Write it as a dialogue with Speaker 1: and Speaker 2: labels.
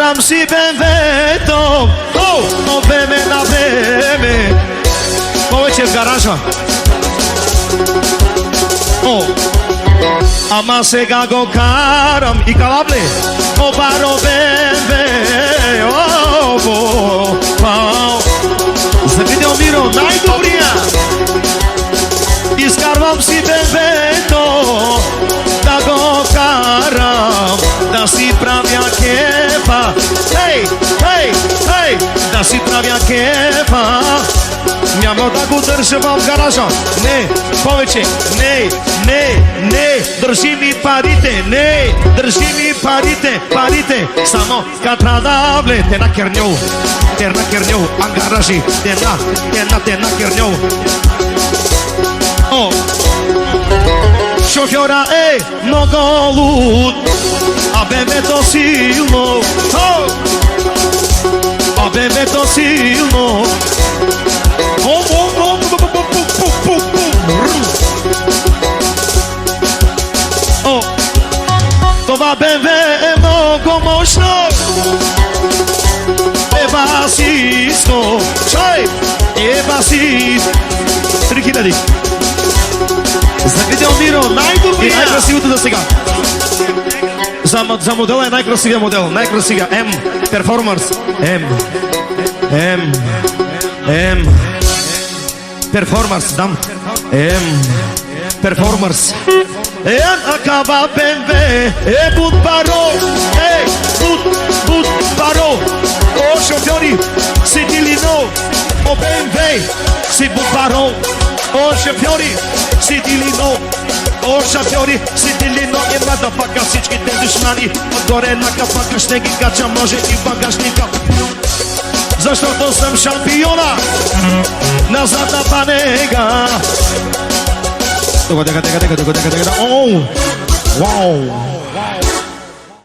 Speaker 1: Изкарвам си БМВ-то, но време на време. Повече в гаража. Ама сега го карам и калабле. Обаро БМВ. За Видео Миро, най-добрия. Изкарвам си БМВ-то, да го карам, да си правя кефа. Хей, хей, хей, да си правя кефа. Няма да го държа в гаража. Не, повече. Не, не, не. Държи ми парите. Не, държи ми парите. Парите. Само катрадабле. Тена керньо. Тена керньо. Ангаражи. Тена керньо. Шофьора е много луд, а БМВ-то силно. А БМВ-то силно. Това БМВ е много мощно. Е басиско. Чай! Е басиско. 3000. За Видео Миро, най-добрия. И най-красивото за сега. За модела е най-красивия модел. Най-красивия. М. Перформанс. М. Перформанс. Дам. М. Перформанс. Acaba БМВ. Бут баро. Бут баро. О, шофьори. Сидилино. О, БМВ. Си бут баро. О, шофьори. Сидилино. О, шофьори. Сидилино. Има да пака всичките душмани. Отгоре на капака ще ги кача, може и багажника. Защото съм шампиона на задна панега. Оу, вау.